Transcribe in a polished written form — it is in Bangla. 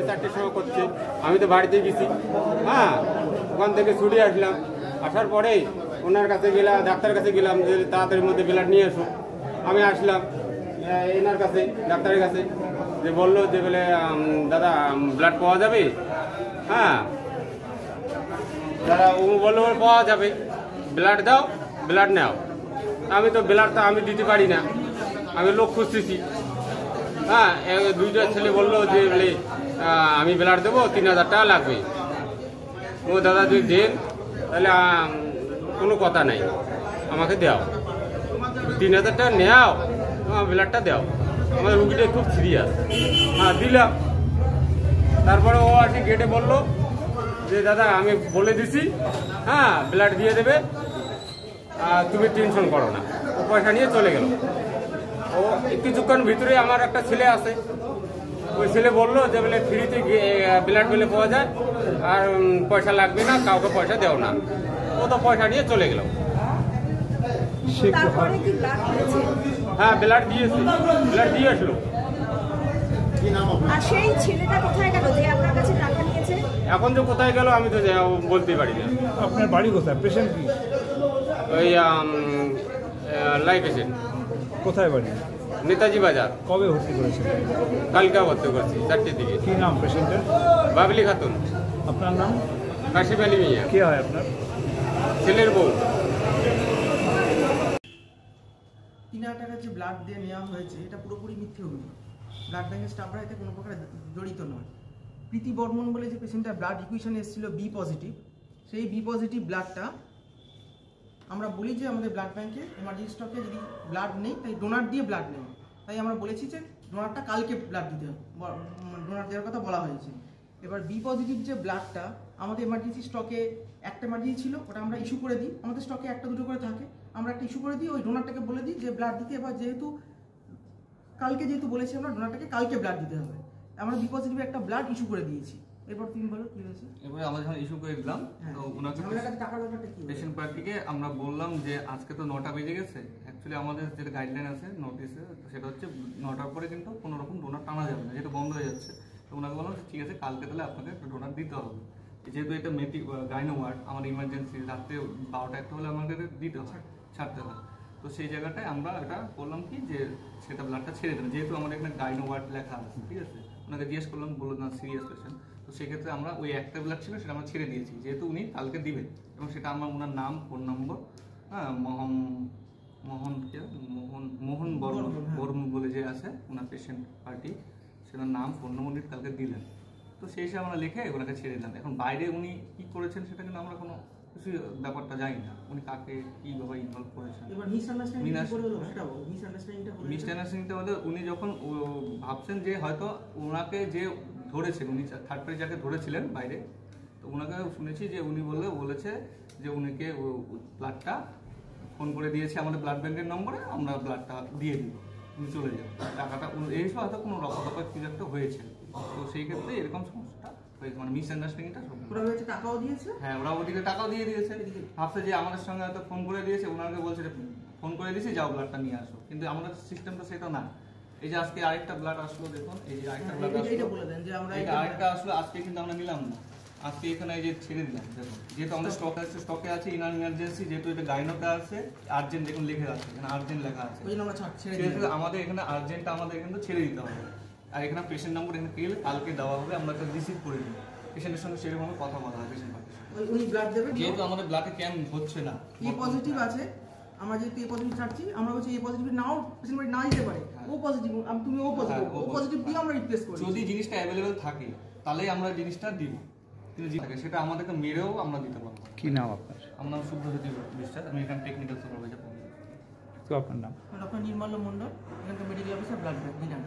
4টের সময় করছে। আমি তো বাড়িতে গেছি, হ্যাঁ, ওখান থেকে ছুটে আসলাম। আসার পরে ওনার কাছে গেলাম, ডাক্তারের কাছে গেলাম যে তাড়াতাড়ির মধ্যে ব্লাড নিয়ে এসো। আমি আসলাম এনার কাছে, ডাক্তারের কাছে, যে বললো যে বলে দাদা ব্লাড পাওয়া যাবে। হ্যাঁ, দাদা ও বললো পাওয়া যাবে, ব্লাড দাও, ব্লাড নাও। আমি তো ব্লাডটা আমি দিতে পারি না, আমি লোক খুঁজতেছি। হ্যাঁ, দুইটা ছেলে বললো যে বলে আমি ব্লাড দেবো, 3000 টাকা লাগবে। ও দাদা যদি দেন তাহলে কোনো কথা নাই, আমাকে দাও, 3000 টাকা নেও, ব্লাডটা দাও, আমার রুগীটা খুব সিরিয়াস। হ্যাঁ, দিলাম। তারপরে ও আসি গেটে বললো যে দাদা আমি বলে দিছি, হ্যাঁ ব্লাড দিয়ে দেবে, তুমি টেনশন করো না। ও পয়সা নিয়ে চলে গেল। ও কিছুক্ষণ ভিতরে আমার একটা ছেলে আছে, ওই ছেলে বললো যে বলে ফ্রিতে ব্লাড বলে পাওয়া যায়, আর পয়সা লাগবে না, কাউকে পয়সা দেও না। ও তো পয়সা নিয়ে চলে গেল। হ্যাঁ, ব্লাড দিয়েছে, ব্লাড দিয়ে আসলো। এখন যে কোথায় গেল আমি তো বলতে পারি না। আপনার বাড়ি কোথায়? পেশেন্ট কি? ওই লাইফ পেশেন্ট। কোথায় বাড়ি? নেতাজি বাজার। কবে ভর্তি করেছেন? কালকা ভর্তি করছি 4টের দিকে। কি নাম পেশেন্টের? বাবলি খাতুন। আপনার নাম? কাশিম আলী মিয়া। কে হয় আপনার? ছেলের বউ। 3000 টাকা যে ব্লাড দিয়ে নেওয়া হয়েছে এটা পুরোপুরি মিথ্যে অভিযোগ। ব্লাড ব্যাংকের স্টাফরা এতে কোনো প্রকার জড়িত নয়। প্রীতি বর্মন বলে যে পেশেন্টটার ব্লাড ইকুয়েশনে এসেছিল বি পজিটিভ, সেই বি পজিটিভ ব্লাডটা আমরা বলি যে আমাদের ব্লাড ব্যাংকে এমার্জেন্সি স্টকে যদি ব্লাড নেই তাই ডোনার দিয়ে ব্লাড নেওয়া। তাই আমরা বলেছি যে ডোনারটা কালকে ব্লাড দিতে হবে, ডোনার দেওয়ার কথা বলা হয়েছে। এবার বি পজিটিভ যে ব্লাডটা আমাদের এমার্জেন্সি স্টকে একটা এমার্জেন্সি ছিল, ওটা আমরা ইস্যু করে দিই। আমাদের স্টকে একটা দুটো করে থাকে, আমরা একটা ইস্যু করে দিই, ওই ডোনারটাকে বলে দিই যে ব্লাড দিতে। এবার যেহেতু কালকে বলেছি আমরা ডোনারটাকে কালকে ব্লাড দিতে হবে, আমরা বি পজিটিভ একটা ব্লাড ইস্যু করে দিয়েছি। এরপর তুমি বলো কি হয়েছে। এবারে আমরা যখন ইস্যু করে দিলাম তো ওনাকে টাকার ব্যাপারটা কি পেশেন্ট পার্টিকে আমরা বললাম যে আজকে তো 9টা বেজে গেছে। অ্যাকচুয়ালি আমাদের যেটা গাইডলাইন আছে নোটিসে, সেটা হচ্ছে 9টার পরে কিন্তু কোনো রকম ডোনার টানা যাবে না, যেটা বন্ধ হয়ে যাচ্ছে। তো ওনাকে বললাম ঠিক আছে, কালকে তাহলে আপনাকে একটা ডোনার দিতে হবে। যেহেতু এটা গাইনো ওয়ার্ড, আমাদের ইমার্জেন্সি রাত্রে 12টা একটা হলে আমাদের দিতে হয়, ছাড়তে হয়। তো সেই জায়গাটায় আমরা এটা বললাম কি যে সেটা ব্লাডটা ছেড়ে দেবেন, যেহেতু আমাদের এখানে গাইনো ওয়ার্ড লেখা আছে। ঠিক আছে, ওনাকে জিজ্ঞেস করলাম, বললো না সিরিয়াস পেশেন্ট। তো সেক্ষেত্রে আমরা ওই একটা ব্লাড ছিল সেটা আমরা ছেড়ে দিয়েছি, যেহেতু উনি কালকে দিবেন। এবং সেটা আমরা ওনার নাম, ফোন নম্বর, হ্যাঁ মোহন বর্মন বলে যে আছে ওনার পেশেন্ট পার্টি, সেটার নাম, ফোন নম্বর কালকে দিলেন। তো সেই হিসাবে আমরা লিখে ওনাকে ছেড়ে দিলাম। এখন বাইরে উনি কি করেছেন সেটা কিন্তু আমরা কোনো কিছু ব্যাপারটা জানি না, উনি কাকে কিভাবে ইনভলভ করেছেন। মিসআন্ডারস্ট্যান্ডিংটা হলো উনি যখন ভাবছেন যে হয়তো ওনাকে যে ধরেছেন, উনি থার্ড পার্টি যাকে ধরেছিলেন বাইরে, তো ওনাকে শুনেছি যে উনি বলেছে যে উনিকে ব্লাডটা ফোন করে দিয়েছে আমাদের ব্লাড ব্যাংকের নম্বরে, আমরা ব্লাডটা দিয়ে দিব, উনি চলে যান টাকাটা। এই সব হয়তো কোনো রকম কিছু একটা হয়েছে। তো সেই ক্ষেত্রে এরকম সমস্যাটা হয়েছে, মানে মিসআন্ডারস্ট্যান্ডিংটা। টাকাও দিয়েছে, হ্যাঁ, ওরা ওদিকে টাকাও দিয়ে দিয়েছে। ভাবছে যে আমাদের সঙ্গে হয়তো ফোন করে দিয়েছে, ওনাকে বলছে ফোন করে দিয়েছে যাও ব্লাডটা নিয়ে আসো, কিন্তু আমাদের সিস্টেমটা সেটা না। এই যে আজকে আরেকটা ব্লাড আসলো, দেখুন এই যে আরেকটা ব্লাড আসলো আজকে, কিন্তু আমরা নিলাম না আজকে, এখানে এই যে ছেড়ে দিলাম। দেখুন যেহেতু আমাদের স্টকে আছে ইনার ইমার্জেন্সি, যেহেতু এটা গাইনোটা আছে আর্জেন্ট, দেখুন লিখে আছে এখানে আর্জেন্ট লেখা আছে, আমাদের এখানে আর্জেন্টটা আমাদের কিন্তু ছেড়ে দিতে হবে। আর এখানে পেশেন্ট নম্বর এখানে পেলে কালকে দেওয়া হবে, আমরা একটা রিসিভ করে দিই। পেশেন্টের সঙ্গে সেরকম কথা বলা হয় পেশেন্ট পার্টির, যেহেতু আমাদের ব্লাডে ক্যাম্প হচ্ছে না, এ পজিটিভ আছে, আমরা যেহেতু এ পজিটিভ চাচ্ছি, আমরা বলছি এ পজিটিভ নাও পেশেন্ট পার্টি না দিতে পারে, ও পজিটিভ, তুমি ও পজিটিভ, ও পজিটিভ দিয়ে আমরা রিপ্লেস করি। যদি জিনিসটা অ্যাভেলেবল থাকে তাহলেই আমরা জিনিসটা দিব, কিন্তু যদি থাকে সেটা আমাদেরকে মেরেও আমরা দিতে পারবো। কি নাম আপনার? আমার নাম শুভ্রজ্যোতি বিশ্বাস, আমি এখানে টেকনিক্যাল সুপারভাইজার। তো আপনার নাম? ডক্টর নির্মল মণ্ডল, এখানকার মেডিকেল অফিসার, ব্লাড ব্যাংক।